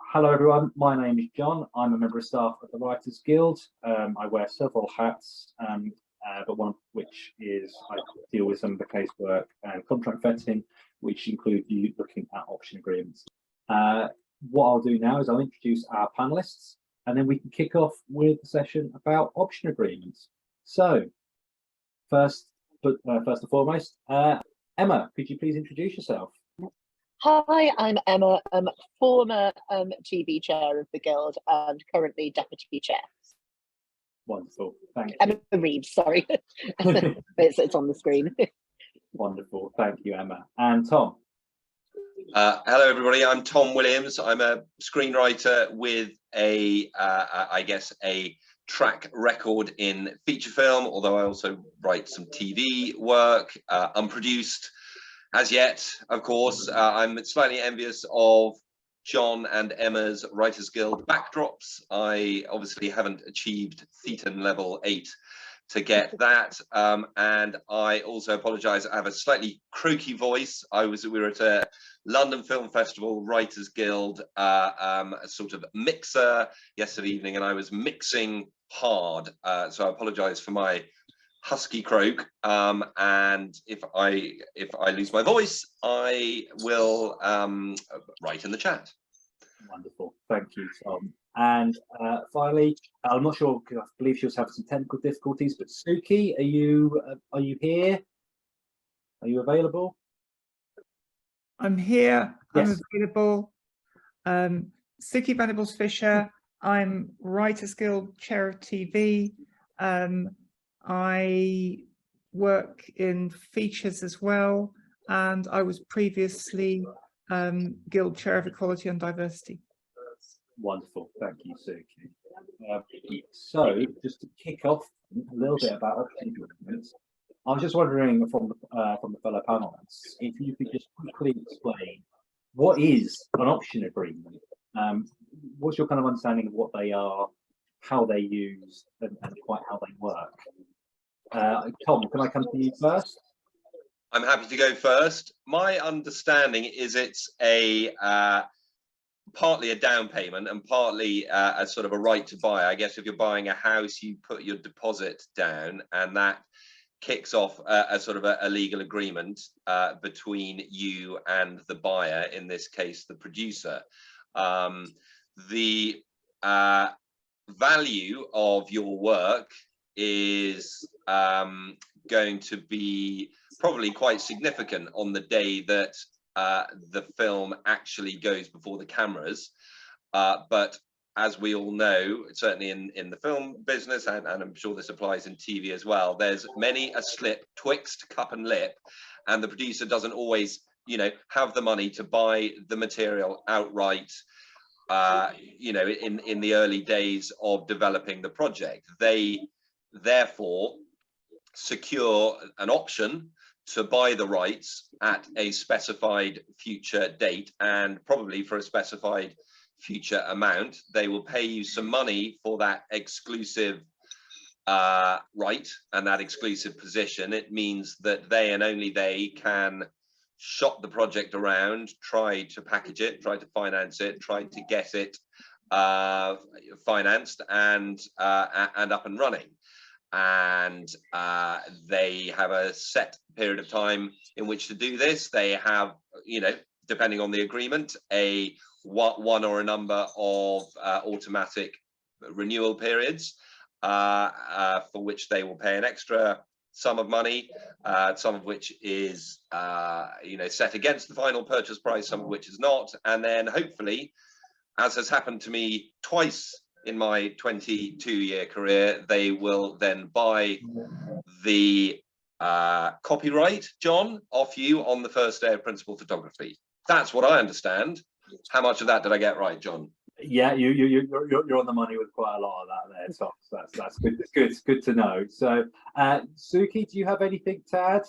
Hello everyone, my name is John. I'm a member of staff at the Writers Guild. I wear several hats, but one of which is I deal with some of the casework and contract vetting, which include you looking at option agreements. What I'll do now is I'll introduce our panelists, and then we can kick off with the session about option agreements. So, first and foremost, Emma, could you please introduce yourself? Hi, I'm Emma, former GB chair of the Guild and currently deputy chair. Wonderful, thank you. Emma Reeves, sorry. it's on the screen. Wonderful, thank you, Emma. And Tom? Hello, everybody. I'm Tom Williams. I'm a screenwriter with I guess, a track record in feature film, although I also write some TV work, unproduced. As yet, of course, I'm slightly envious of John and Emma's Writers Guild backdrops. I obviously haven't achieved Thetan level 8 to get that, and I also apologise. I have a slightly croaky voice. We were at a London Film Festival Writers Guild a sort of mixer yesterday evening, and I was mixing hard, so I apologise for my husky croak, and if I lose my voice, I will write in the chat. Wonderful, thank you, Tom. And finally, I'm not sure because I believe she was having some technical difficulties, but Suki, are you here? Are you available? I'm here. Yes. I'm available. Suki Venables Fisher. I'm Writers Guild Chair of TV. I work in features as well, and I was previously Guild Chair of Equality and Diversity. Wonderful, thank you, Suki. So, just to kick off a little bit about option agreements, I was just wondering from the fellow panelists if you could just quickly explain what is an option agreement. What's your kind of understanding of what they are, how they're used, and quite how they work? Tom, can I come to you first? I'm happy to go first. My understanding is it's partly a down payment and partly a sort of a right to buy. I guess if you're buying a house, you put your deposit down, and that kicks off a sort of a legal agreement between you and the buyer, in this case, the producer. The value of your work is going to be probably quite significant on the day that the film actually goes before the cameras, but as we all know, certainly in the film business, and I'm sure this applies in TV as well, there's many a slip twixt cup and lip, and the producer doesn't always, have the money to buy the material outright, in the early days of developing the project. They therefore secure an option to buy the rights at a specified future date, and probably for a specified future amount. They will pay you some money for that exclusive right and that exclusive position. It means that they and only they can shop the project around, try to package it, try to finance it, try to get it financed and up and running. And they have a set period of time in which to do this. They have, depending on the agreement, a one or a number of automatic renewal periods for which they will pay an extra sum of money, some of which is set against the final purchase price, some of which is not, and then hopefully, as has happened to me twice in my 22-year career, they will then buy the copyright, John, off you on the first day of principal photography. That's what I understand. How much of that did I get right, John? Yeah, you're on the money with quite a lot of that there, Tom. So that's good. It's good to know. So, Suki, do you have anything to add?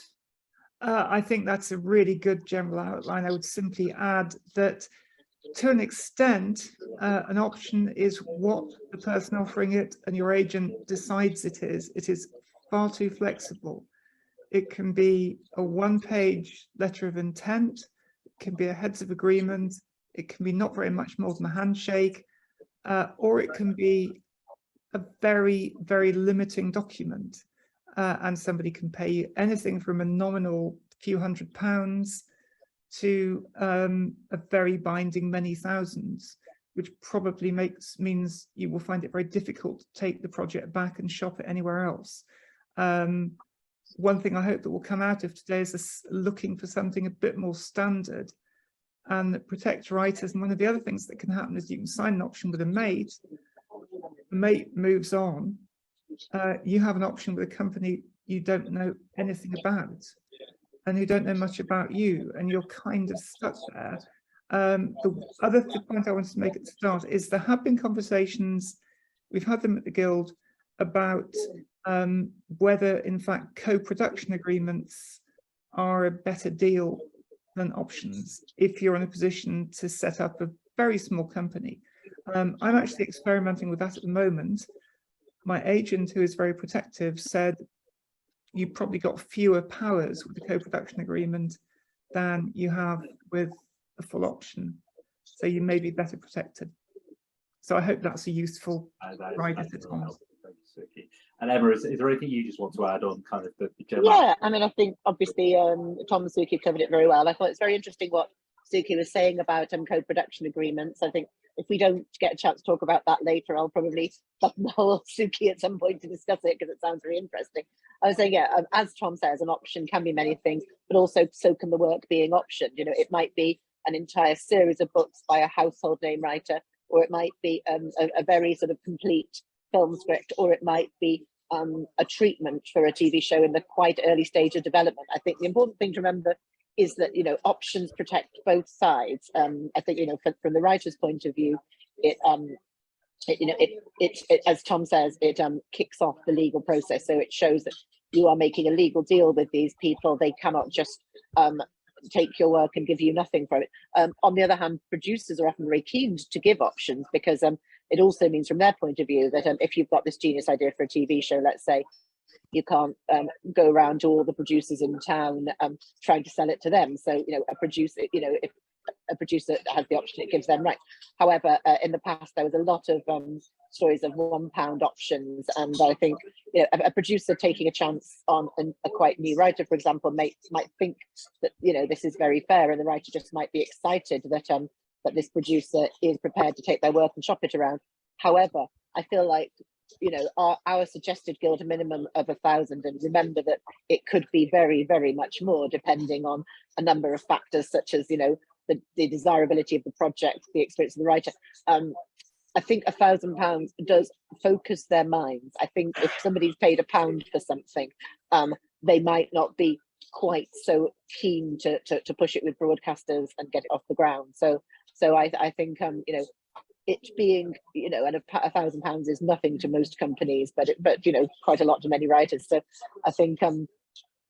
I think that's a really good general outline. I would simply add that, to an extent, an option is what the person offering it and your agent decides it is. It is far too flexible. It can be a one-page letter of intent, it can be a heads of agreement, It can be not very much more than a handshake, or it can be a very, very limiting document. And somebody can pay you anything from a nominal few £100s to a very binding many thousands, which probably means you will find it very difficult to take the project back and shop it anywhere else. One thing I hope that will come out of today is this looking for something a bit more standard and that protects writers. And one of the other things that can happen is you can sign an option with a mate, the mate moves on, you have an option with a company you don't know anything about and who don't know much about you, and you're kind of stuck there. The other point I wanted to make at the start is there have been conversations, we've had them at the Guild, about whether in fact co-production agreements are a better deal than options if you're in a position to set up a very small company. I'm actually experimenting with that at the moment. My agent, who is very protective, said you probably got fewer powers with a co-production agreement than you have with a full option, so you may be better protected. So I hope that's a useful guide at all. And Emma, is there anything you just want to add on kind of the general? Yeah, I mean, I think obviously Tom and Suki covered it very well. I thought it's very interesting what Suki was saying about co-production agreements. I think if we don't get a chance to talk about that later, I'll probably buttonhole Suki at some point to discuss it because it sounds very interesting. I was saying, yeah, as Tom says, an option can be many things, but also so can the work being optioned. You know, it might be an entire series of books by a household name writer, or it might be a very sort of complete film script, or it might be a treatment for a TV show in the quite early stage of development. I think the important thing to remember is that, you know, options protect both sides. I think, you know, from the writer's point of view, it as Tom says, it kicks off the legal process. So it shows that you are making a legal deal with these people. They cannot just take your work and give you nothing from it. On the other hand, producers are often very keen to give options because it also means from their point of view that if you've got this genius idea for a TV show, let's say, you can't go around to all the producers in town trying to sell it to them. So, you know, a producer, you know, if a producer has the option, it gives them rights. However, in the past, there was a lot of stories of £1 options. And I think, you know, a producer taking a chance on a quite new writer, for example, might think that, you know, this is very fair, and the writer just might be excited that that this producer is prepared to take their work and shop it around. However, I feel like, you know, our suggested Guild minimum of 1,000, and remember that it could be very, very much more depending on a number of factors such as, you know, the desirability of the project, the experience of the writer. I think £1,000 does focus their minds. I think if somebody's paid £1 for something, they might not be quite so keen to push it with broadcasters and get it off the ground. So I think you know, it being, you know, and £1,000 is nothing to most companies, but you know, quite a lot to many writers. So I think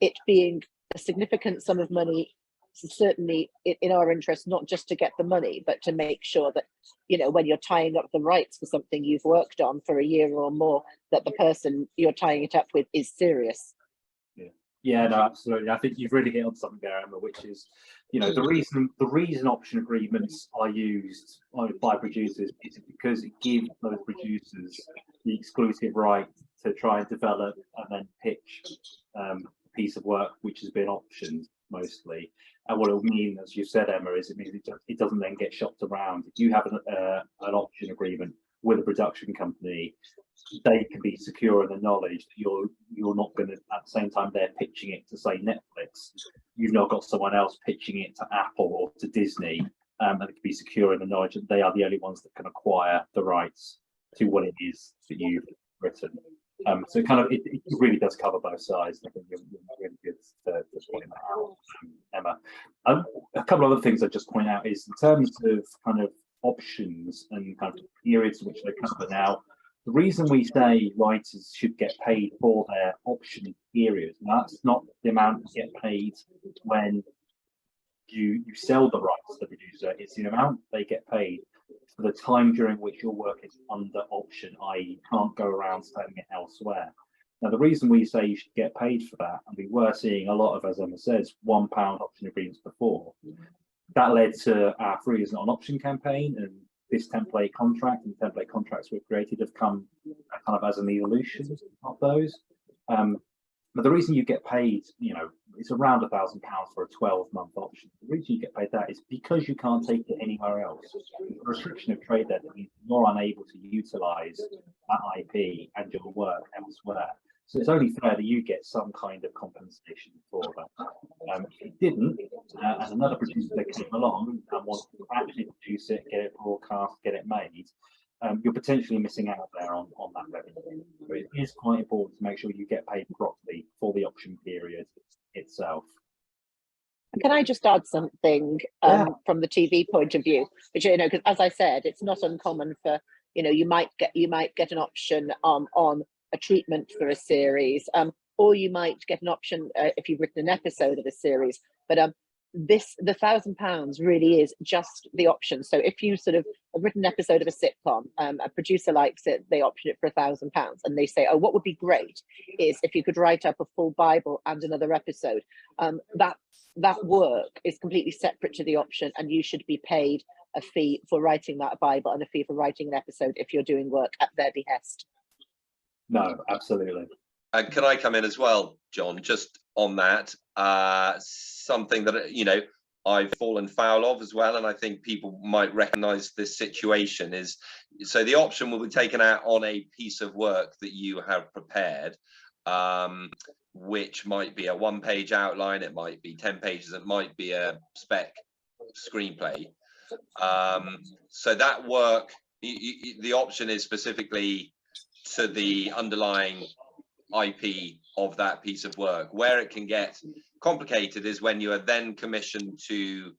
it being a significant sum of money, certainly in our interest, not just to get the money, but to make sure that, you know, when you're tying up the rights for something you've worked on for a year or more, that the person you're tying it up with is serious. Yeah, no, absolutely. I think you've really hit on something there, Emma, which is, you know, the reason option agreements are used by producers is because it gives those producers the exclusive right to try and develop and then pitch a piece of work which has been optioned mostly. And what it'll mean, as you said, Emma, is it means it doesn't then get shopped around. If you have an option agreement with a production company, they can be secure in the knowledge that you're not going to, at the same time they're pitching it to, say, Netflix, you've not got someone else pitching it to Apple or to Disney, and it can be secure in the knowledge that they are the only ones that can acquire the rights to what it is that you've written. So kind of it really does cover both sides. I think you're really good to point that out, Emma. A couple of other things I'd just point out is in terms of kind of options and kind of periods in which they cover now. The reason we say writers should get paid for their option period, and that's not the amount you get paid when you sell the rights to the producer, it's the amount they get paid for the time during which your work is under option, i.e. you can't go around selling it elsewhere. Now, the reason we say you should get paid for that, and we were seeing a lot of, as Emma says, £1 option agreements before, that led to our free is not an option campaign, and this template contract and the template contracts we've created have come kind of as an evolution of those. But the reason you get paid, you know, it's around £1,000 for a 12-month option. The reason you get paid that is because you can't take it anywhere else. The restriction of trade there means you're unable to utilise that IP and your work elsewhere. So it's only fair that you get some kind of compensation for that. If you didn't, and another producer came along and wanted to actually produce it, get it broadcast, get it made, you're potentially missing out there on that revenue. So it is quite important to make sure you get paid properly for the option period itself. Can I just add something from the TV point of view, which, you know, because as I said, it's not uncommon for, you know, you might get an option on a treatment for a series, or you might get an option if you've written an episode of a series. But the £1,000 really is just the option. So if you sort of have written an episode of a sitcom, a producer likes it, they option it for £1,000, and they say, oh, what would be great is if you could write up a full Bible and another episode. That work is completely separate to the option, and you should be paid a fee for writing that Bible and a fee for writing an episode if you're doing work at their behest. No, absolutely. And can I come in as well, John, just on that? Something that, you know, I've fallen foul of as well, and I think people might recognize this situation is, so the option will be taken out on a piece of work that you have prepared, which might be a 1-page outline, it might be 10 pages, it might be a spec screenplay. So that work, the option is specifically to the underlying IP of that piece of work. Where it can get complicated is when you are then commissioned to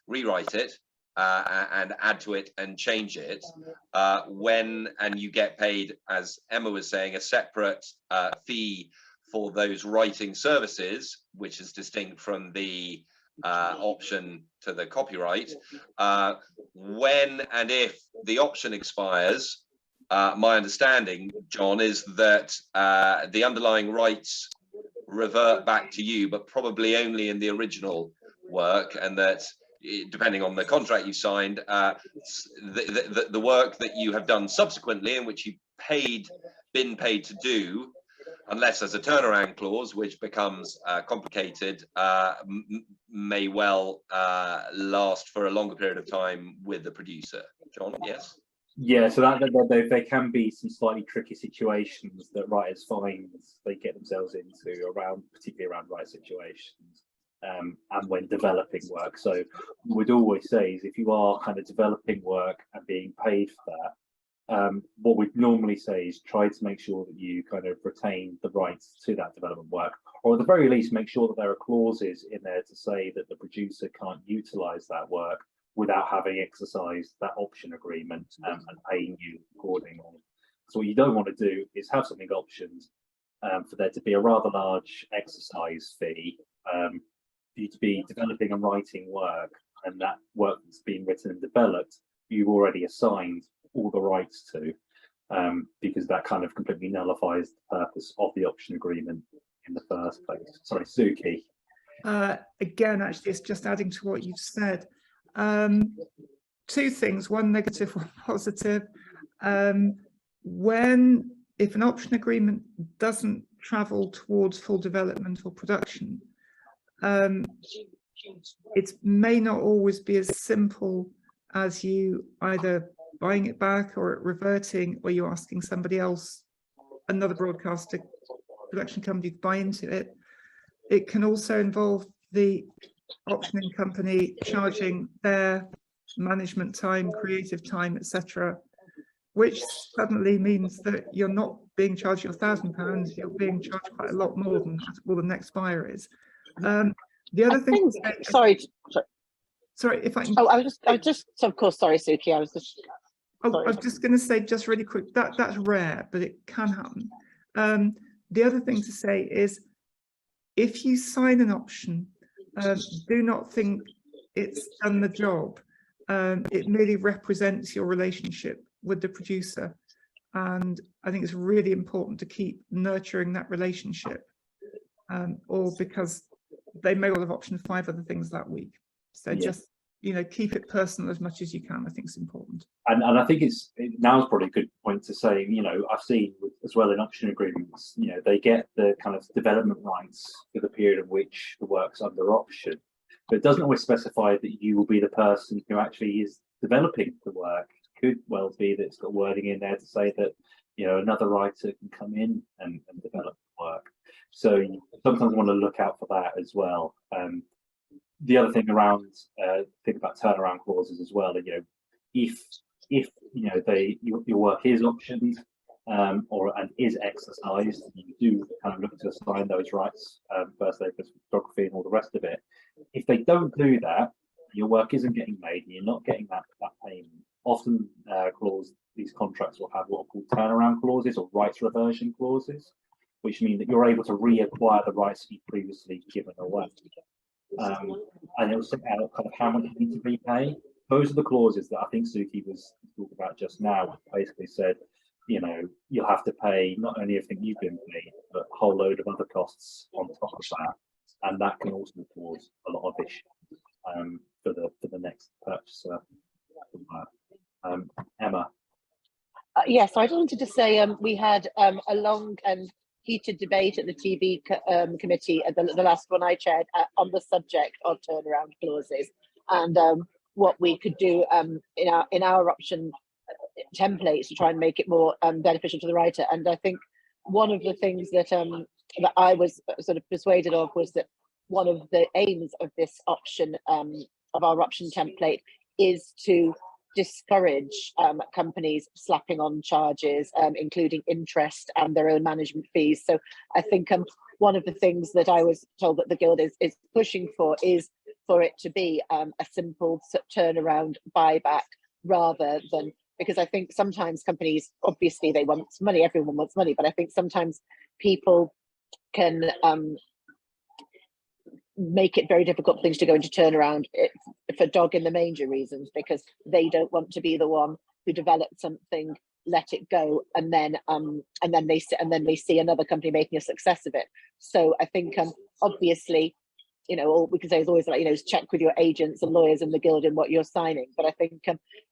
rewrite it and add to it and change it, and you get paid, as Emma was saying, a separate fee for those writing services, which is distinct from the option to the copyright. When and if the option expires, my understanding, John, is that the underlying rights revert back to you, but probably only in the original work, and that depending on the contract you signed, the work that you have done subsequently, in which you've been paid to do, unless there's a turnaround clause, which becomes complicated, may well last for a longer period of time with the producer. John, yes? Yeah, so that there can be some slightly tricky situations that writers find they get themselves into particularly around right situations, and when developing work. So what we'd always say is, if you are kind of developing work and being paid for that, what we'd normally say is try to make sure that you kind of retain the rights to that development work, or at the very least make sure that there are clauses in there to say that the producer can't utilize that work without having exercised that option agreement and paying you accordingly. So what you don't want to do is have something optioned for there to be a rather large exercise fee for you to be developing and writing work, and that work that's being written and developed, you've already assigned all the rights to, because that kind of completely nullifies the purpose of the option agreement in the first place. Sorry, Suki. Again, actually, it's just adding to what you've said. Two things, one negative, one positive. If an option agreement doesn't travel towards full development or production, it may not always be as simple as you either buying it back or it reverting, or you asking somebody else, another broadcaster production company, to buy into it. It can also involve the optioning company charging their management time, creative time, etc., which suddenly means that you're not being charged your £1,000, you're being charged quite a lot more than what the next buyer is. The other thing, sorry, if I can. Oh, I was just, of course, sorry, Suki, I was just. I was just going to say, just really quick, that's rare, but it can happen. The other thing to say is, if you sign an option, do not think it's done the job. It merely represents your relationship with the producer, and I think it's really important to keep nurturing that relationship, or because they may well have optioned 5 other things that week. So just you know, keep it personal as much as you can. I think it's important. And I think now is probably a good point to say, you know, I've seen as well in option agreements, you know, they get the kind of development rights for the period in which the work's under option, but it doesn't always specify that you will be the person who actually is developing the work. It could well be that it's got wording in there to say that, you know, another writer can come in and develop the work. So you sometimes want to look out for that as well. The other thing around, think about turnaround clauses as well. You know, if you know your work is optioned and is exercised, you do kind of look to assign those rights, first aid, photography, and all the rest of it. If they don't do that, your work isn't getting made, and you're not getting that payment. Often, these contracts will have what are called turnaround clauses or rights reversion clauses, which mean that you're able to reacquire the rights you previously given away. And it will set out kind of how much you need to repay. Those are the clauses that I think Suki was talking about just now. Basically said, you know, you'll have to pay not only everything you've been paid, but a whole load of other costs on top of that, and that can also cause a lot of issues for the next purchaser. Emma. Yes, I wanted to say we had a long and heated debate at the TV committee at the last one I chaired on the subject of turnaround clauses and what we could do in our option templates to try and make it more beneficial to the writer. And I think one of the things that that I was sort of persuaded of was that one of the aims of this option of our option template is to discourage companies slapping on charges, including interest and their own management fees. So I think one of the things that I was told that the Guild is pushing for is for it to be a simple turnaround buyback rather than, because I think sometimes companies, obviously they want money, everyone wants money, but I think sometimes people can make it very difficult for things to go into turnaround for dog in the manger reasons, because they don't want to be the one who developed something, let it go, and then they see another company making a success of it. So I think obviously, you know, all we can say is always like, you know, check with your agents and lawyers and the Guild in what you're signing. But I think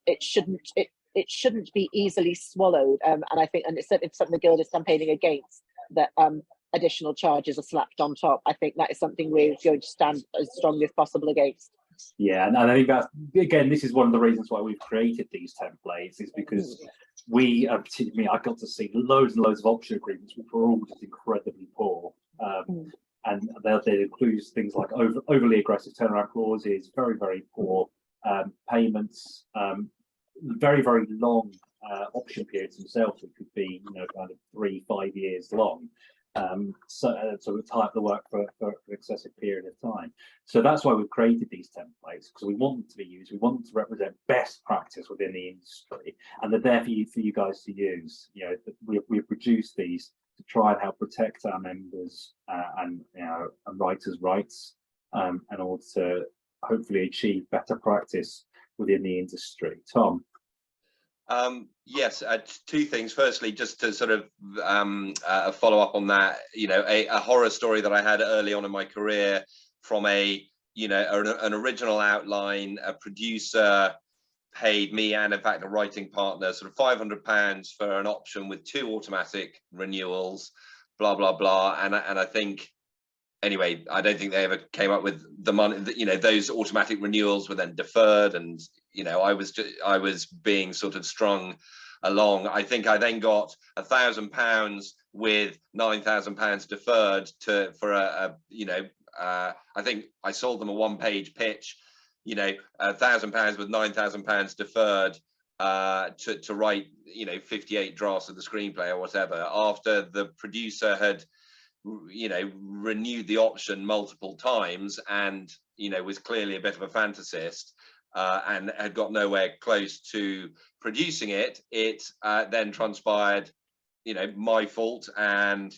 it shouldn't be easily swallowed. And I think, and it's certainly something the Guild is campaigning against, that additional charges are slapped on top. I think that is something we're going to stand as strongly as possible against. Yeah, and I think that's, again, this is one of the reasons why we've created these templates, is because we, particularly me, I got to see loads and loads of option agreements which were all just incredibly poor. And they include things like overly aggressive turnaround clauses, very, very poor payments, very, very long option periods themselves, which could be, you know, kind of 3-5 years long. So we tie up the work for an excessive period of time. So that's why we've created these templates, because we want them to be used. We want them to represent best practice within the industry, and they're there for you guys to use. You know, we've produced these to try and help protect our members and, you know, and writers' rights, and also to hopefully achieve better practice within the industry. Tom. Yes, two things. Firstly, just to sort of follow up on that, you know, a horror story that I had early on in my career from an original outline. A producer paid me and in fact a writing partner sort of £500 for an option with 2 automatic renewals, blah blah blah, and I think, anyway, I don't think they ever came up with the money. You know, those automatic renewals were then deferred, and you know, I was being sort of strung along. I think I then got £1,000 with £9,000 deferred for a you know, I think I sold them a 1-page pitch. You know, £1,000 with £9,000 deferred to write, you know, 58 drafts of the screenplay or whatever, after the producer had, you know, renewed the option multiple times and, you know, was clearly a bit of a fantasist and had got nowhere close to producing it. It then transpired, you know, my fault, and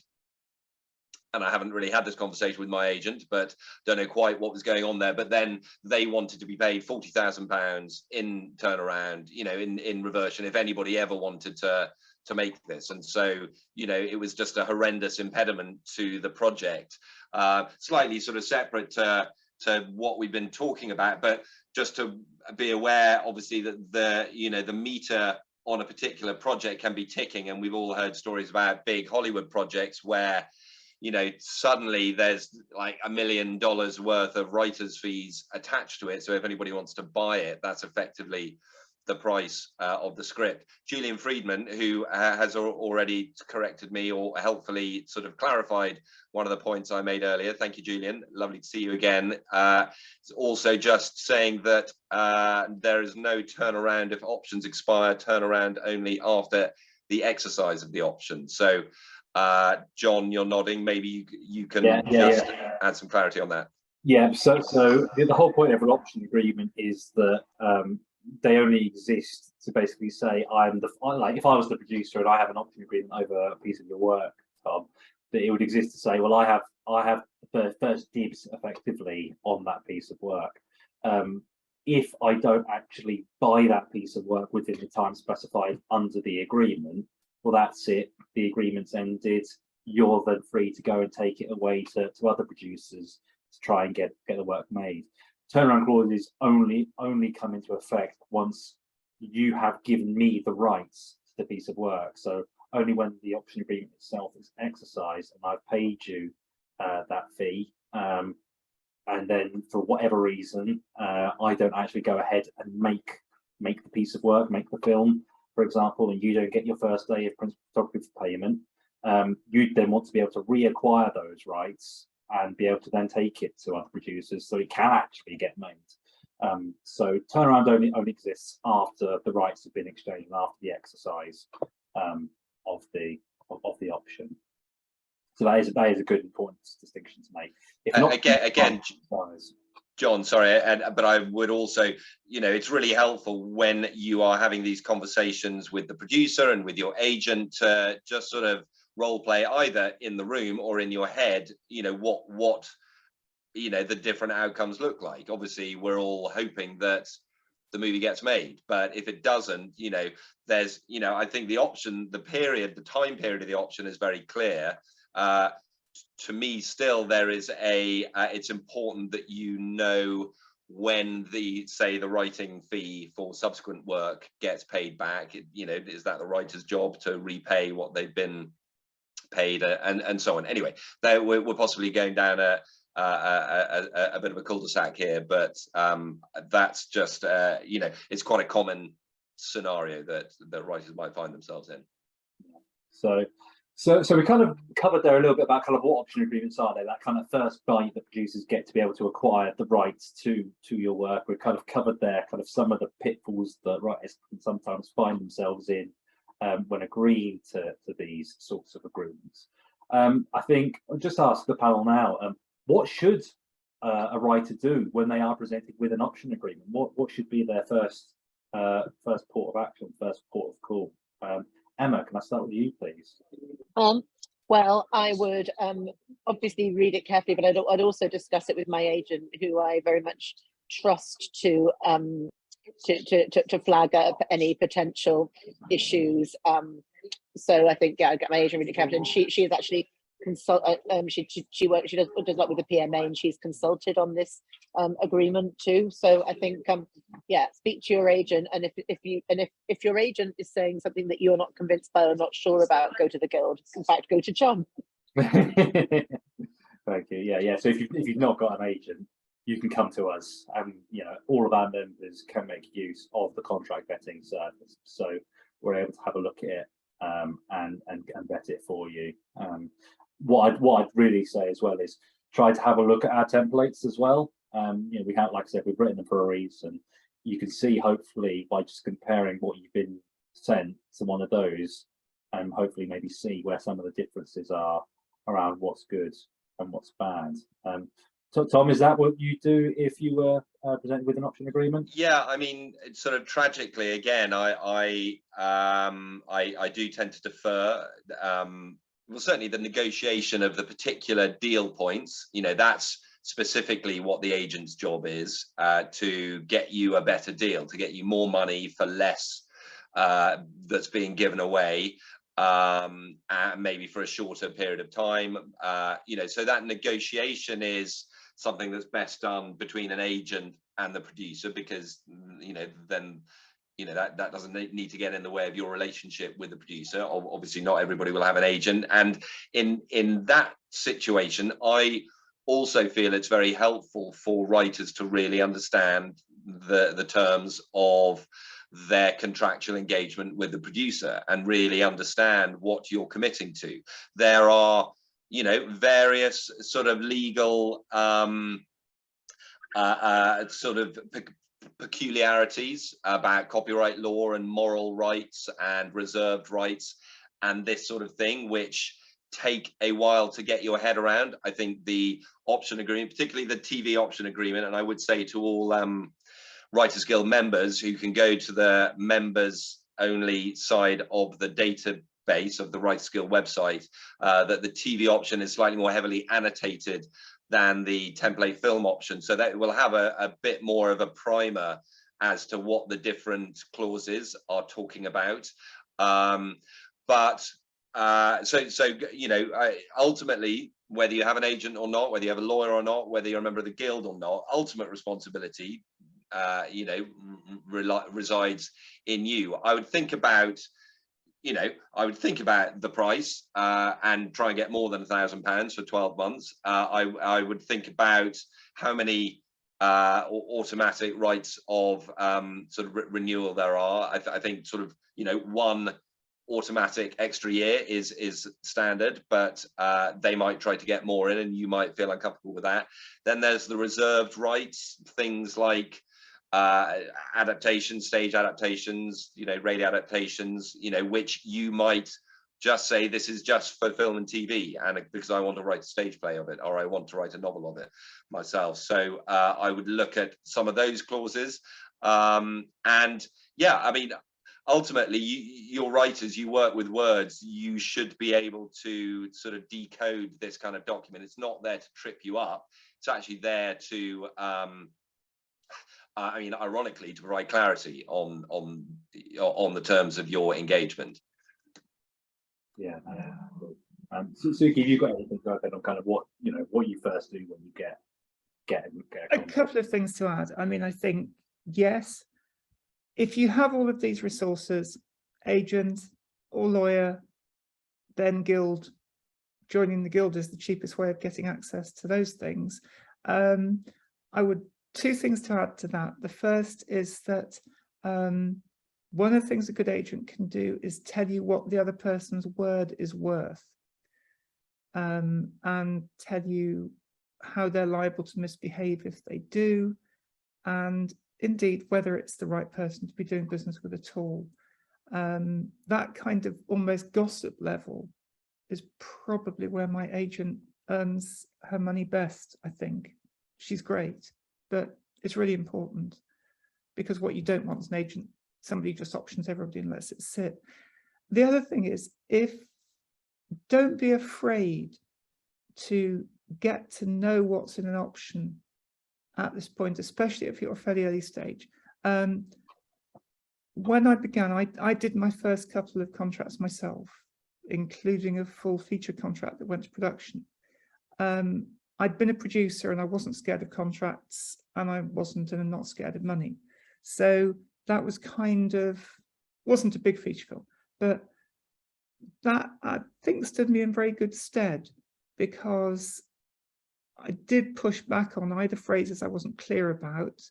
I haven't really had this conversation with my agent, but don't know quite what was going on there. But then they wanted to be paid £40,000 in turnaround, you know, in reversion, if anybody ever wanted to make this. And so, you know, it was just a horrendous impediment to the project, slightly sort of separate to what we've been talking about. But just to be aware, obviously, that the meter on a particular project can be ticking, and we've all heard stories about big Hollywood projects where, suddenly there's like $1 million worth of writers' fees attached to it. So if anybody wants to buy it, that's effectively the price of the script. Julian Friedman, who has already corrected me or helpfully sort of clarified one of the points I made earlier. Thank you, Julian. Lovely to see you again. It's also just saying that there is no turnaround if options expire, turnaround only after the exercise of the option. So, John, you're nodding. Maybe you can add some clarity on that. Yeah. So the whole point of an option agreement is that they only exist to basically say, like, if I was the producer and I have an option agreement over a piece of your work, Tom, that it would exist to say, well, I have the first dibs effectively on that piece of work. If I don't actually buy that piece of work within the time specified under the agreement, well, that's it. The agreement's ended. You're then free to go and take it away to other producers to try and get the work made. Turnaround clauses only come into effect once you have given me the rights to the piece of work. So only when the option agreement itself is exercised and I've paid you that fee, and then for whatever reason I don't actually go ahead and make the piece of work, make the film, for example, and you don't get your first day of principal photography payment, you'd then want to be able to reacquire those rights and be able to then take it to other producers so it can actually get made. So turnaround only exists after the rights have been exchanged and after the exercise of the option. So that is a good important distinction to make. If not, again, John, sorry, but I would also, it's really helpful when you are having these conversations with the producer and with your agent to just sort of role play either in the room or in your head, what the different outcomes look like. Obviously, we're all hoping that the movie gets made, but if it doesn't, there's, I think the time period of the option is very clear. To me, still, there is it's important that when the writing fee for subsequent work gets paid back. Is that the writer's job to repay what they've been paid, and so on. Anyway, we're possibly going down a bit of a cul-de-sac here, but that's just it's quite a common scenario that writers might find themselves in. So we kind of covered there a little bit about kind of what option agreements are. They that kind of first bite that producers get to be able to acquire the rights to your work. We've kind of covered there kind of some of the pitfalls that writers can sometimes find themselves in when agreeing to these sorts of agreements. I think I'll just ask the panel now, what should a writer do when they are presented with an option agreement? What should be their first port of action, first port of call? Emma, can I start with you, please? Well, I would obviously read it carefully, but I'd also discuss it with my agent, who I very much trust to flag up any potential issues. So I think, I'd get my agent read it carefully, and she is actually she does a lot with the PMA, and she's consulted on this agreement too. So I think speak to your agent, and if your agent is saying something that you're not convinced by or not sure about, go to the Guild. In fact, go to John. Thank you. Yeah. So if you've not got an agent, you can come to us, and all of our members can make use of the contract vetting service. So we're able to have a look at it and vet it for you. What I'd really say as well is try to have a look at our templates as well. We have, like I said, we've written them for a reason. You can see, hopefully, by just comparing what you've been sent to one of those, and hopefully maybe see where some of the differences are around what's good and what's bad. Tom, is that what you do if you were presented with an option agreement? Yeah, I mean, sort of tragically, again, I do tend to defer. Well, certainly the negotiation of the particular deal points, that's specifically what the agent's job is, to get you a better deal, to get you more money for less that's being given away, and maybe for a shorter period of time. So that negotiation is something that's best done between an agent and the producer, because then that doesn't need to get in the way of your relationship with the producer. Obviously not everybody will have an agent, and in that situation I also feel it's very helpful for writers to really understand the terms of their contractual engagement with the producer and really understand what you're committing to. There are various sort of legal sort of peculiarities about copyright law and moral rights and reserved rights and this sort of thing, which take a while to get your head around. I think the option agreement, particularly the TV option agreement, and I would say to all Writers Guild members who can go to the members only side of the database of the Writers Guild website, that the TV option is slightly more heavily annotated than the template film option, so that will have a bit more of a primer as to what the different clauses are talking about. Ultimately, whether you have an agent or not, whether you have a lawyer or not, whether you're a member of the guild or not, ultimate responsibility resides in you. I would think about the price and try and get more than £1,000 for 12 months. I would think about how many automatic rights of sort of renewal there are. I think sort of one automatic extra year is standard, but they might try to get more in and you might feel uncomfortable with that. Then there's the reserved rights, things like adaptations, stage adaptations, radio adaptations, which you might just say this is just for film and TV, and because I want to write a stage play of it, or I want to write a novel of it myself. So I would look at some of those clauses, and yeah, I mean, ultimately you're writers, you work with words, you should be able to sort of decode this kind of document. It's not there to trip you up, it's actually there to I mean, ironically, to provide clarity on the terms of your engagement. Yeah. Suki, have you got anything to add on kind of what you first do when you get a couple of things to add? I mean, I think yes, if you have all of these resources, agent or lawyer, then guild, joining the guild is the cheapest way of getting access to those things. Two things to add to that. The first is that one of the things a good agent can do is tell you what the other person's word is worth, and tell you how they're liable to misbehave if they do, and indeed whether it's the right person to be doing business with at all. That kind of almost gossip level is probably where my agent earns her money best, I think. She's great. But it's really important, because what you don't want is an agent, somebody who just options everybody and lets it sit. The other thing is, don't be afraid to get to know what's in an option at this point, especially if you're a fairly early stage. When I began, I did my first couple of contracts myself, including a full feature contract that went to production. I'd been a producer and I wasn't scared of contracts, and I wasn't and I'm not scared of money. So that was wasn't a big feature film, but that I think stood me in very good stead, because I did push back on either phrases I wasn't clear about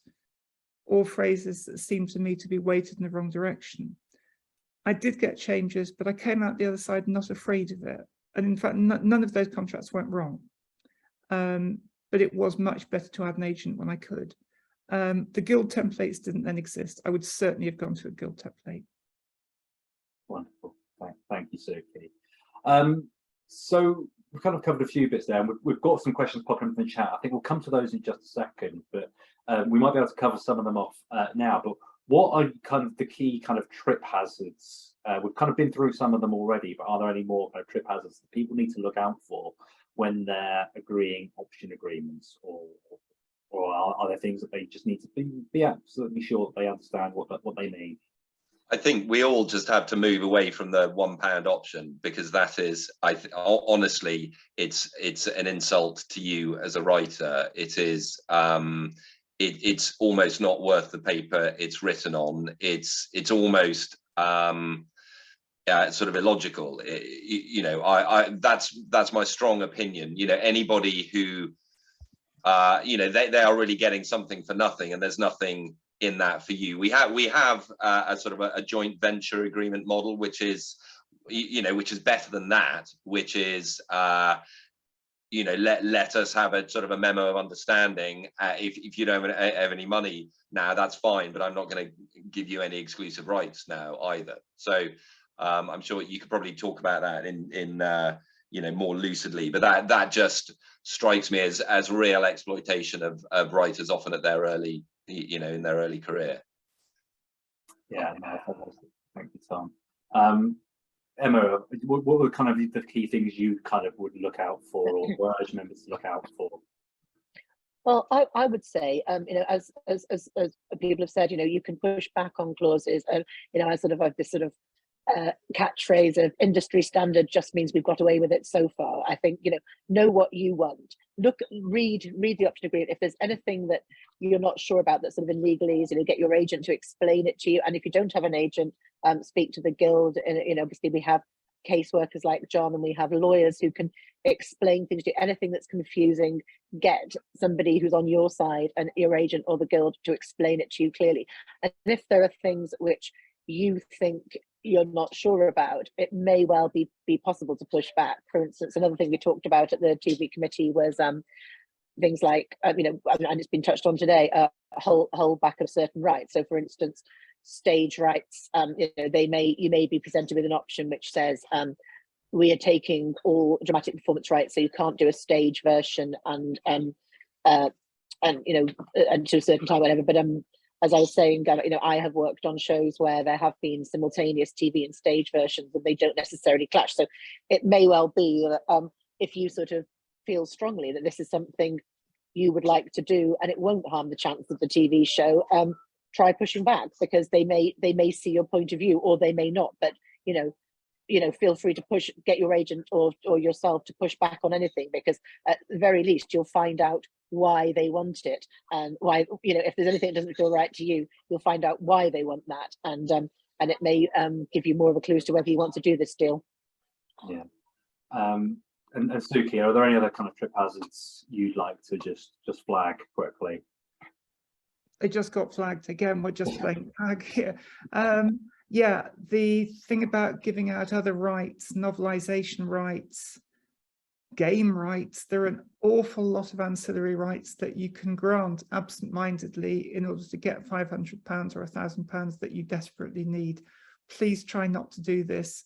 or phrases that seemed to me to be weighted in the wrong direction. I did get changes, but I came out the other side not afraid of it. And in fact, none of those contracts went wrong. But it was much better to have an agent when I could. The guild templates didn't then exist. I would certainly have gone to a guild template. Wonderful. Thank you, Suki. So we've kind of covered a few bits there, and we've got some questions popping up in the chat. I think we'll come to those in just a second, but we might be able to cover some of them off now. But what are kind of the key kind of trip hazards? We've kind of been through some of them already, but are there any more kind of trip hazards that people need to look out for when they're agreeing option agreements, or are there things that they just need to be absolutely sure that they understand what they mean? I think we all just have to move away from the £1 option, because that is, honestly, it's an insult to you as a writer. It is it's almost not worth the paper it's written on. It's almost sort of illogical. You know, that's my strong opinion. You know, anybody who you know, they are really getting something for nothing, and there's nothing in that for you. We have a sort of a joint venture agreement model, which is, you know, which is better than that, which is you know, let us have a sort of a memo of understanding. If you don't have any money now, that's fine, but I'm not going to give you any exclusive rights now either. So I'm sure you could probably talk about that in you know, more lucidly, but that just strikes me as real exploitation of writers, often at their early, you know, in their early career. Yeah, no, thank you, Tom. Emma, what were kind of the key things you kind of would look out for, or urge members to look out for? Well, I would say, you know, as people have said, you know, you can push back on clauses, and you know, as sort of this sort of catchphrase of industry standard just means we've got away with it so far. I think, you know what you want. Read the option agreement. If there's anything that you're not sure about that's sort of in legalese, you know, get your agent to explain it to you. And if you don't have an agent, speak to the guild. And you know, obviously we have caseworkers like John, and we have lawyers who can explain things to you. Anything that's confusing, get somebody who's on your side and your agent or the guild to explain it to you clearly. And if there are things which you think you're not sure about, it may well be possible to push back. For instance, another thing we talked about at the TV committee was things like, you know, and it's been touched on today, hold back of certain rights. So for instance, stage rights, you know, you may be presented with an option which says, we are taking all dramatic performance rights, so you can't do a stage version and you know, until a certain time, whatever. But as I was saying, you know, I have worked on shows where there have been simultaneous TV and stage versions, and they don't necessarily clash. So it may well be that if you sort of feel strongly that this is something you would like to do, and it won't harm the chance of the TV show, try pushing back, because they may see your point of view, or they may not. But you know, feel free to get your agent or yourself to push back on anything, because at the very least you'll find out why they want it, and why, you know, if there's anything that doesn't feel right to you, you'll find out why they want that, and it may give you more of a clue as to whether you want to do this deal. Yeah. And Suki, are there any other kind of trip hazards you'd like to just flag quickly? It just got flagged again. We're just playing tag here. Yeah, the thing about giving out other rights, novelization rights, game rights, there are an awful lot of ancillary rights that you can grant absent-mindedly in order to get £500 or £1,000 that you desperately need. Please try not to do this.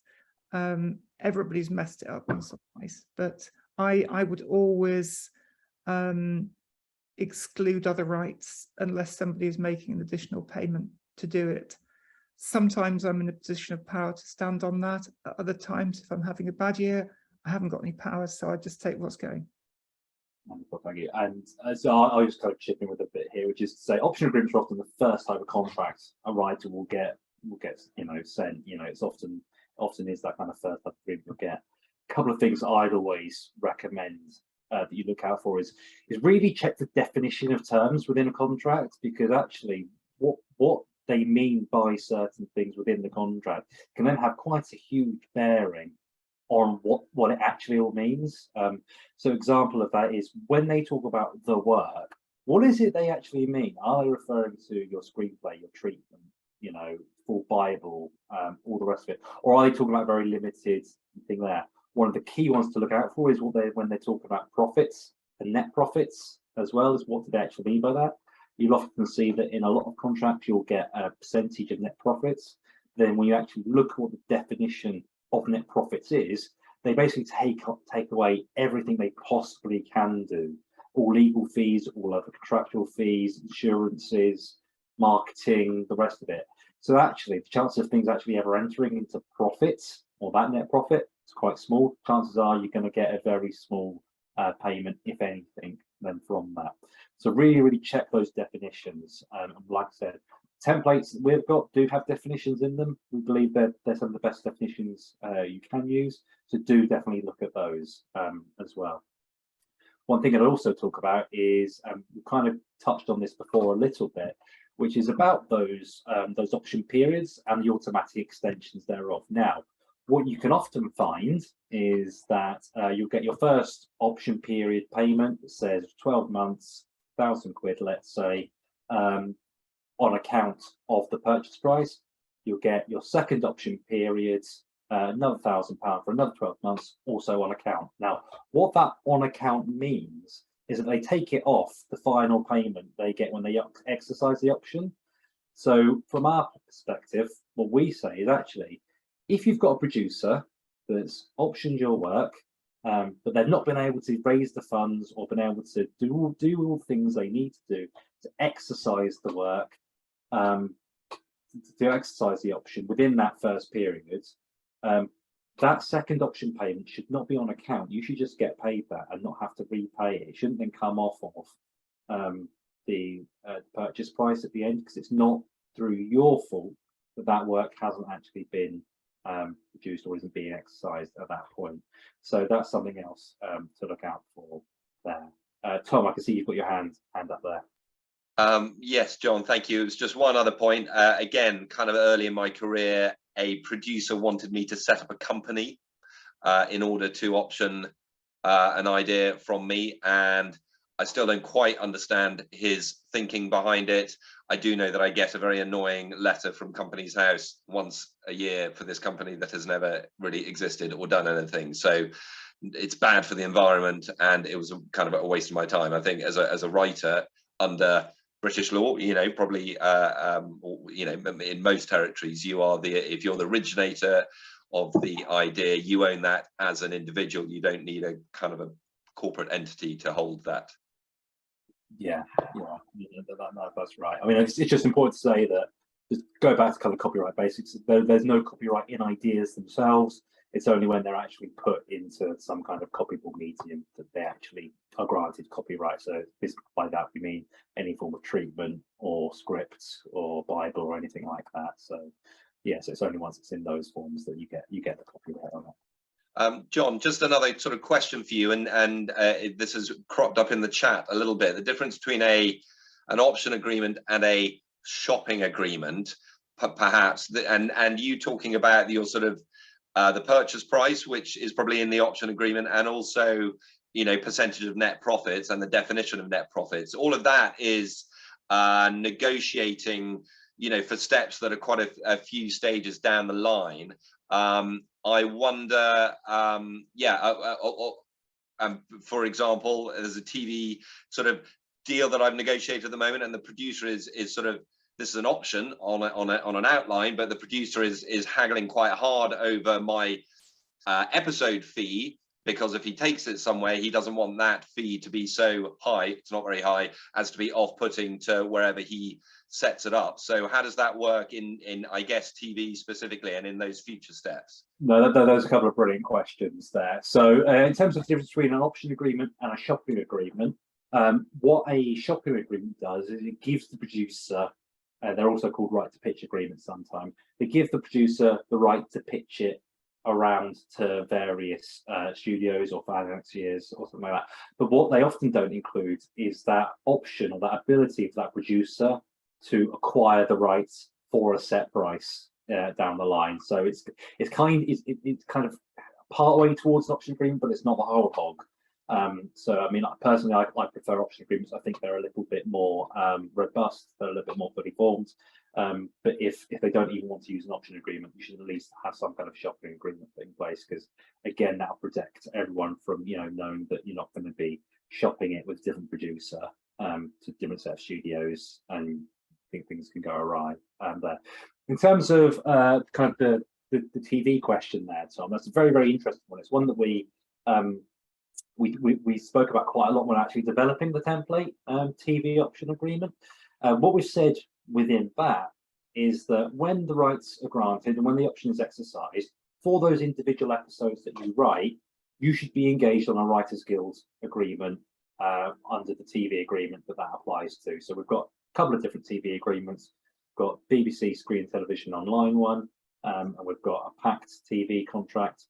Everybody's messed it up once or twice, but I would always exclude other rights unless somebody is making an additional payment to do it. Sometimes I'm in a position of power to stand on that. At other times, if I'm having a bad year, I haven't got any power, so I just take what's going. Wonderful, thank you. And so I'll just kind of chip in with a bit here, which is to say, option agreements are often the first type of contract a writer will get, you know, sent. You know, it's often is that kind of first type of agreement you'll get. A couple of things I'd always recommend that you look out for is really check the definition of terms within a contract, because actually what they mean by certain things within the contract can then have quite a huge bearing on what it actually all means. So example of that is when they talk about the work, what is it they actually mean? Are they referring to your screenplay, your treatment, you know, full Bible, all the rest of it? Or are they talking about very limited thing there? One of the key ones to look out for is when they talk about profits and net profits as well, as what do they actually mean by that? You'll often see that in a lot of contracts, you'll get a percentage of net profits. Then when you actually look at what the definition of net profits is, they basically take away everything they possibly can do. All legal fees, all other contractual fees, insurances, marketing, the rest of it. So actually, the chance of things actually ever entering into profits or that net profit is quite small. Chances are you're going to get a very small payment, if anything, then from that. So really check those definitions. And like I said, templates that we've got do have definitions in them. We believe that they're some of the best definitions you can use. So do definitely look at those as well. One thing I'd also talk about is, we kind of touched on this before a little bit, which is about those option periods and the automatic extensions thereof. Now, what you can often find is that you'll get your first option period payment that says 12 months, £1,000, let's say, on account of the purchase price. You'll get your second option period, another £1,000 for another 12 months, also on account. Now, what that on account means is that they take it off the final payment they get when they exercise the option. So from our perspective, what we say is actually, if you've got a producer that's optioned your work, but they've not been able to raise the funds or been able to do all the things they need to do to exercise the work, to exercise the option within that first period, that second option payment should not be on account. You should just get paid that and not have to repay it. It shouldn't then come off of the purchase price at the end, because it's not through your fault that work hasn't actually been produced or isn't being exercised at that point. So that's something else to look out for there. Tom, I can see you've got your hand up there. Yes, John, thank you. It was just one other point. Again, kind of early in my career, a producer wanted me to set up a company in order to option an idea from me, and I still don't quite understand his thinking behind it. I do know that I get a very annoying letter from Companies House once a year for this company that has never really existed or done anything. So it's bad for the environment, and it was kind of a waste of my time. I think as a writer under British law, you know, probably, you know, in most territories, if you're the originator of the idea, you own that as an individual. You don't need a kind of a corporate entity to hold that. Yeah, that's right. I mean, it's just important to say that, just go back to kind of copyright basics. There's no copyright in ideas themselves. It's only when they're actually put into some kind of copyable medium that they actually are granted copyright. So by that we mean any form of treatment or scripts or Bible or anything like that. So yes, it's only once it's in those forms that you get the copyright on it. John, just another sort of question for you, and this has cropped up in the chat a little bit. The difference between an option agreement and a shopping agreement, perhaps, and you talking about your sort of the purchase price, which is probably in the option agreement, and also, you know, percentage of net profits and the definition of net profits. All of that is negotiating, you know, for steps that are quite a few stages down the line. I wonder, for example, there's a TV sort of deal that I've negotiated at the moment, and the producer is sort of, this is an option on an outline, but the producer is haggling quite hard over my episode fee, because if he takes it somewhere, he doesn't want that fee to be so high, it's not very high, as to be off-putting to wherever he sets it up. So how does that work in I guess TV specifically, and in those future steps? No, those are a couple of brilliant questions there. So in terms of the difference between an option agreement and a shopping agreement, what a shopping agreement does is it gives the producer, they're also called right to pitch agreements sometimes, they give the producer the right to pitch it around to various studios or financiers or something like that. But what they often don't include is that option or that ability for that producer to acquire the rights for a set price down the line. So it's kind of part way towards an option agreement, but it's not the whole hog. So I mean, personally, I prefer option agreements. I think they're a little bit more robust, they're a little bit more fully formed. But if they don't even want to use an option agreement, you should at least have some kind of shopping agreement in place, because again, that'll protect everyone from, you know, knowing that you're not going to be shopping it with a different producer to different set of studios, and I think things can go awry there. In terms of kind of the TV question there, Tom, that's a very, very interesting one. It's one that we spoke about quite a lot when actually developing the template TV option agreement. What we've said within that is that when the rights are granted and when the option is exercised, for those individual episodes that you write, you should be engaged on a Writers Guild agreement under the TV agreement that applies to. So we've got a couple of different TV agreements. We've got BBC Screen Television Online one, and we've got a packed TV contract.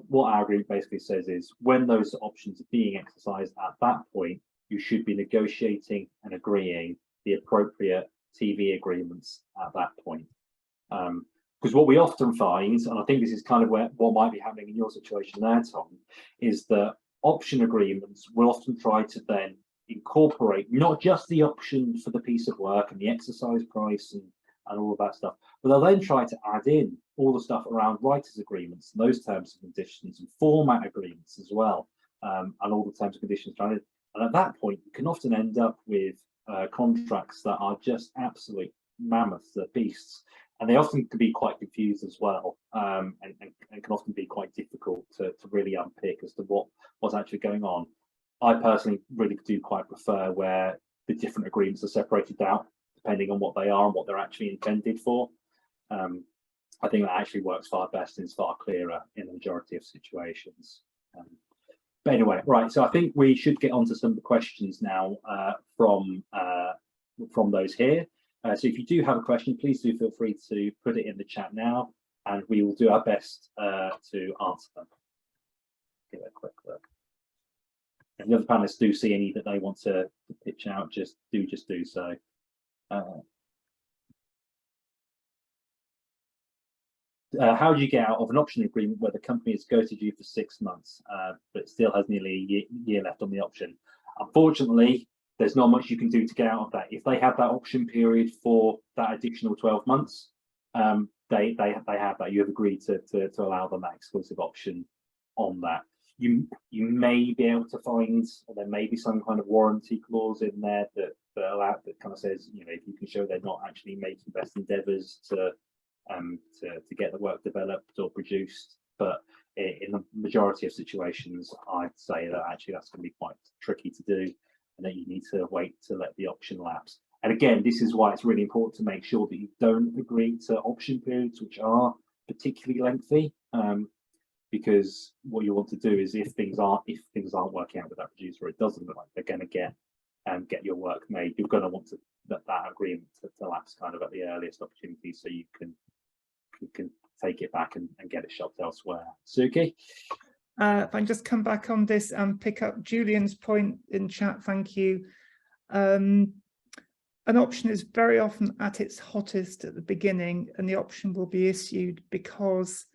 what our agreement basically says is when those options are being exercised at that point, you should be negotiating and agreeing the appropriate TV agreements at that point. Because what we often find, and I think this is kind of what might be happening in your situation there, Tom, is that option agreements will often try to then incorporate not just the option for the piece of work and the exercise price and all of that stuff, but they'll then try to add in all the stuff around writers' agreements and those terms and conditions and format agreements as well, and all the terms and conditions. And at that point, you can often end up with contracts that are just absolute mammoths, they're beasts, and they often can be quite confused as well, and can often be quite difficult to really unpick as to what's actually going on. I personally really do quite prefer where the different agreements are separated out depending on what they are and what they're actually intended for. I think that actually works far best and is far clearer in the majority of situations. But anyway, right, so I think we should get on to some of the questions now from those here. So if you do have a question, please do feel free to put it in the chat now, and we will do our best to answer them. Give it a quick look. If the other panelists do see any that they want to pitch out, just do so. How do you get out of an option agreement where the company has ghosted you for 6 months, but it still has nearly a year left on the option? Unfortunately, there's not much you can do to get out of that. If they have that option period for that additional 12 months, they have that. You have agreed to allow them that exclusive option on that. You may be able to find, or there may be some kind of warranty clause in there that kind of says, you know, if you can show they're not actually making best endeavours to get the work developed or produced. But in the majority of situations, I'd say that actually that's going to be quite tricky to do, and that you need to wait to let the option lapse. And again, this is why it's really important to make sure that you don't agree to option periods which are particularly lengthy, because what you want to do is if things aren't working out with that producer, it doesn't look like they're going to get your work made, you're going to want to that agreement to lapse kind of at the earliest opportunity, so you can take it back and get it shopped elsewhere. Suki? If I can just come back on this and pick up Julian's point in chat, thank you. An option is very often at its hottest at the beginning, and the option will be issued because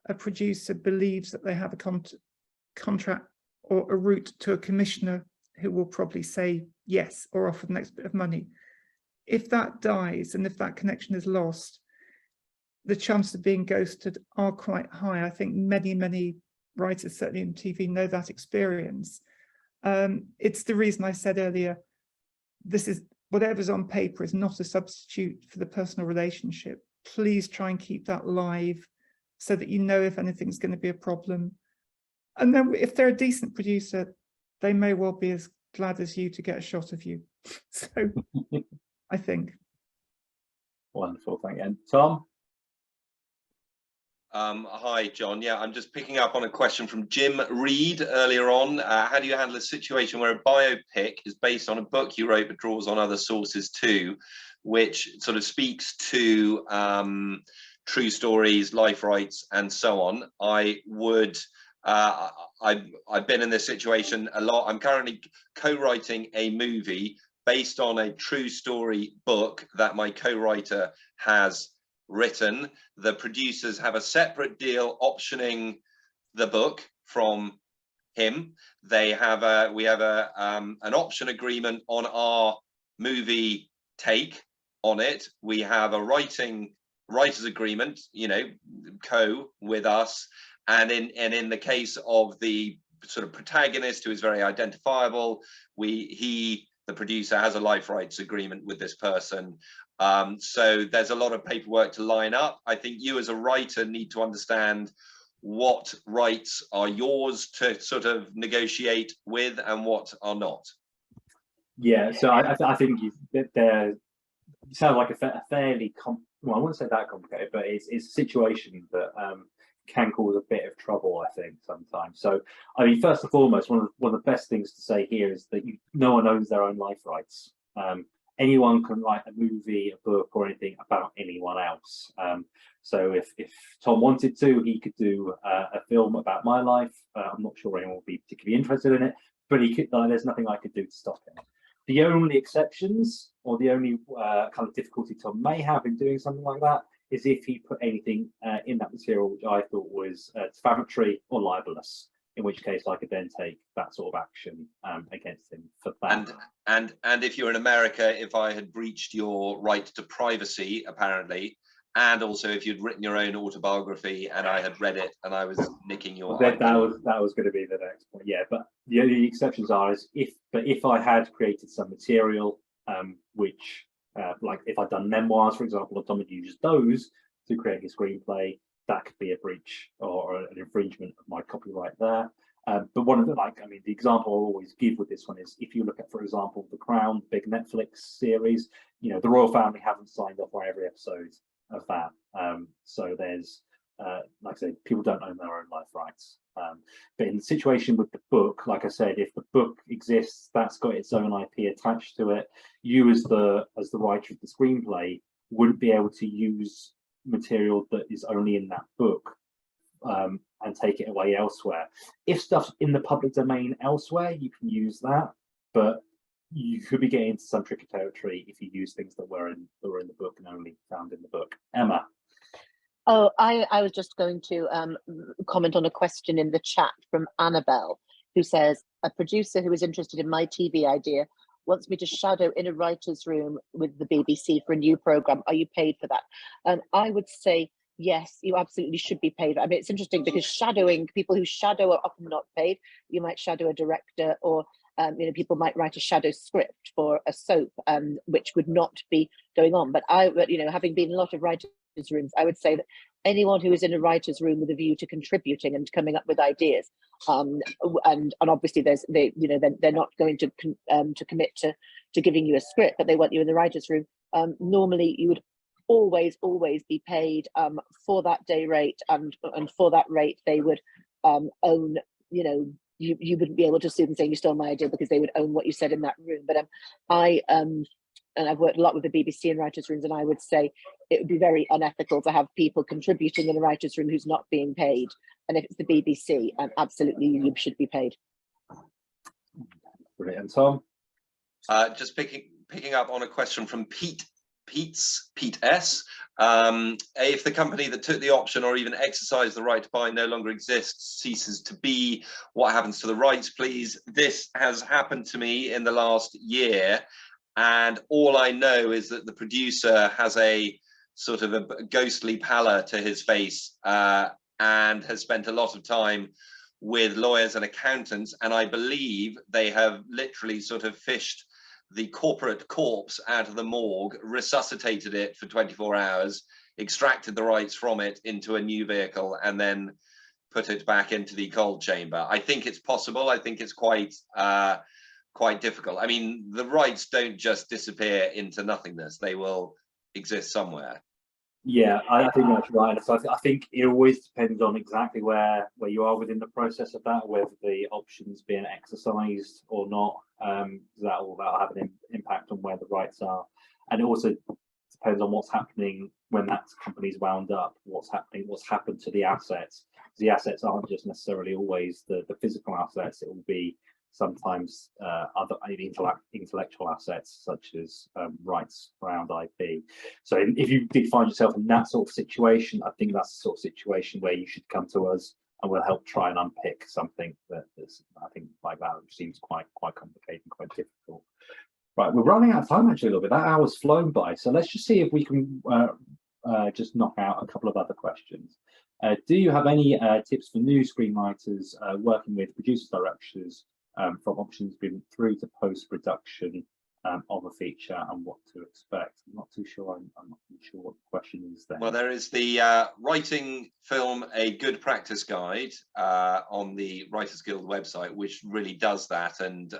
a producer believes that they have a contract or a route to a commissioner who will probably say yes or offer the next bit of money. If that dies and if that connection is lost, the chances of being ghosted are quite high. I think many writers, certainly in TV, know that experience. It's the reason I said earlier, this is whatever's on paper is not a substitute for the personal relationship. Please try and keep that live so that you know if anything's going to be a problem. And then if they're a decent producer, they may well be as glad as you to get a shot of you. So I think. Wonderful, thank you. Tom? Hi, John. Yeah, I'm just picking up on a question from Jim Reed earlier on. How do you handle a situation where a biopic is based on a book you wrote but draws on other sources too, which sort of speaks to true stories, life rights, and so on? I would. I've been in this situation a lot. I'm currently co-writing a movie based on a true story book that my co-writer has written. The producers have a separate deal optioning the book from him. We have an option agreement on our movie take on it. We have a writers agreement, you know, with us. And in the case of the sort of protagonist who is very identifiable, the producer has a life rights agreement with this person. So there's a lot of paperwork to line up. I think you as a writer need to understand what rights are yours to sort of negotiate with and what are not. Yeah, so I think there sounds like a fairly well, I wouldn't say that complicated, but it's a situation that can cause a bit of trouble, I think, sometimes. So, I mean, first and foremost, one of the best things to say here is that no one owns their own life rights. Anyone can write a movie, a book, or anything about anyone else. So if Tom wanted to, he could do a film about my life. I'm not sure anyone would be particularly interested in it, but he could. There's nothing I could do to stop him. The only exceptions, or the only kind of difficulty Tom may have in doing something like that, is if he put anything in that material which I thought was defamatory or libelous, in which case I could then take that sort of action against him for that. And if you're in America, if I had breached your right to privacy, apparently, and also if you'd written your own autobiography and I had read it and I was nicking your that was going to be the next point. Yeah, but the only exceptions are is if I had created some material which like if I'd done memoirs, for example, and someone used those to create a screenplay, that could be a breach or an infringement of my copyright there. But one of the, the example I always give with this one is if you look at, for example, The Crown, big Netflix series, the royal family haven't signed off on every episode of that. So there's, like I said, people don't own their own life rights. But in the situation with the book, like I said, if the book exists, that's got its own IP attached to it. You as the writer of the screenplay wouldn't be able to use material that is only in that book and take it away elsewhere. If stuff's in the public domain elsewhere, you can use that, but you could be getting into some tricky territory if you use things that were in the book and only found in the book. Emma. Oh, I was just going to comment on a question in the chat from Annabelle, who says, a producer who is interested in my TV idea wants me to shadow in a writer's room with the BBC for a new programme. Are you paid for that? I would say yes, you absolutely should be paid. I mean, it's interesting because people who shadow are often not paid. You might shadow a director, or people might write a shadow script for a soap, which would not be going on. But having been in a lot of writers' rooms, I would say that anyone who is in a writer's room with a view to contributing and coming up with ideas, and obviously they're not going to commit to giving you a script, but they want you in the writer's room. Normally, you would always be paid for that day rate, and for that rate they would own. You wouldn't be able to sue them saying you stole my idea, because they would own what you said in that room. But and I've worked a lot with the BBC in writers' rooms, and I would say it would be very unethical to have people contributing in a writers' room who's not being paid. And if it's the BBC, absolutely you should be paid. Brilliant. Tom? Just picking up on a question from Pete S. If the company that took the option or even exercised the right to buy no longer exists, ceases to be, what happens to the rights, please? This has happened to me in the last year, and all I know is that the producer has a sort of a ghostly pallor to his face and has spent a lot of time with lawyers and accountants, and I believe they have literally sort of fished the corporate corpse out of the morgue, resuscitated it for 24 hours, extracted the rights from it into a new vehicle, and then put it back into the cold chamber. I think it's possible. I think it's quite difficult. I mean, the rights don't just disappear into nothingness. They will exist somewhere. Yeah, I think that's right. So I think it always depends on exactly where you are within the process of that, whether the option's being exercised or not. That'll have an impact on where the rights are, and it also depends on what's happening when that company's wound up. What's happened to the assets? The assets aren't just necessarily always the physical assets. It will be sometimes other intellectual assets, such as rights around IP. So if you did find yourself in that sort of situation, I think that's the sort of situation where you should come to us and we'll help try and unpick something that's, I think, like that, which seems quite complicated and quite difficult. Right, we're running out of time actually a little bit. That hour's flown by, so let's just see if we can just knock out a couple of other questions. Do you have any tips for new screenwriters working with producers, directors, from options been through to post-production of a feature, and what to expect? I'm not too sure. I'm not too sure what the question is there. Well, there is the Writing Film A Good Practice Guide on the Writers Guild website, which really does that, and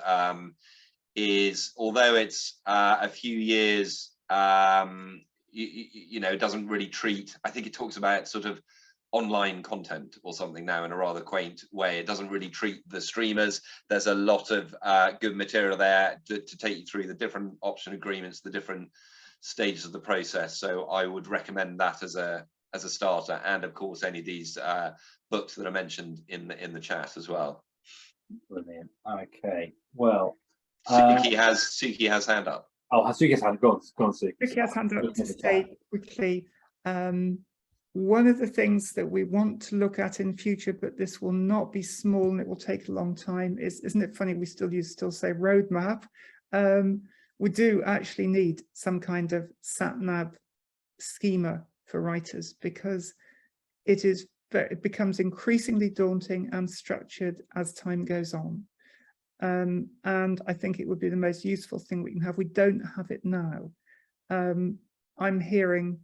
is, although it's a few years, it doesn't really treat, I think it talks about sort of online content or something now in a rather quaint way. It doesn't really treat the streamers. There's a lot of good material there to take you through the different option agreements, the different stages of the process. So I would recommend that as a as a starter, and of course any of these books that are mentioned in the chat as well. Brilliant. Okay. Well, Suki has hand up. Oh, Hasuki's hand. Go on, Suki. Suki has hand up to say quickly. One of the things that we want to look at in future, but this will not be small and it will take a long time, is, isn't it funny we still say roadmap? We do actually need some kind of sat-nav schema for writers, because it becomes increasingly daunting and structured as time goes on. And I think it would be the most useful thing we can have. We don't have it now. I'm hearing,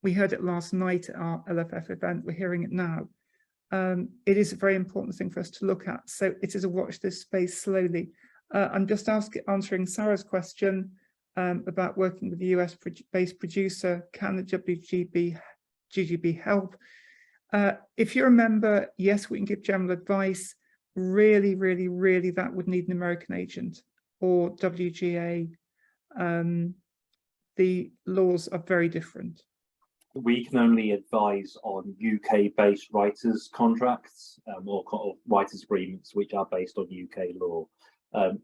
we heard it last night at our LFF event, we're hearing it now. It is a very important thing for us to look at. So it is a watch this space slowly. I'm just answering Sarah's question about working with the US-based producer. Can the GGB help? If you remember, yes, we can give general advice. Really, really, really, that would need an American agent or WGA. The laws are very different. We can only advise on UK-based writers' contracts or writers' agreements which are based on UK law.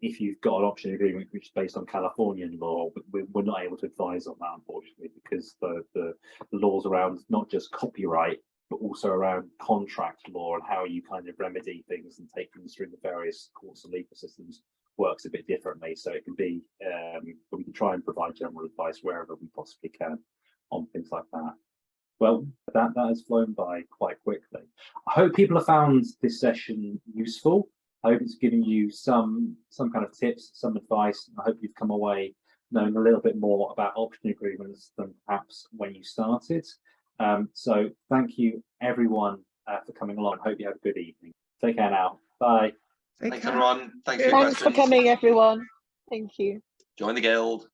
If you've got an option agreement which is based on Californian law, we're not able to advise on that, unfortunately, because the laws around not just copyright, but also around contract law and how you kind of remedy things and take things through the various courts and legal systems works a bit differently. So it can be, we can try and provide general advice wherever we possibly can on things like that. Well, that has flown by quite quickly. I hope people have found this session useful. I hope it's given you some kind of tips, some advice. I hope you've come away knowing a little bit more about option agreements than perhaps when you started. So thank you everyone for coming along. Hope you have a good evening. Take care now. Bye. Thanks everyone. Thanks for your questions. Thanks for coming, everyone. Thank you. Join the guild.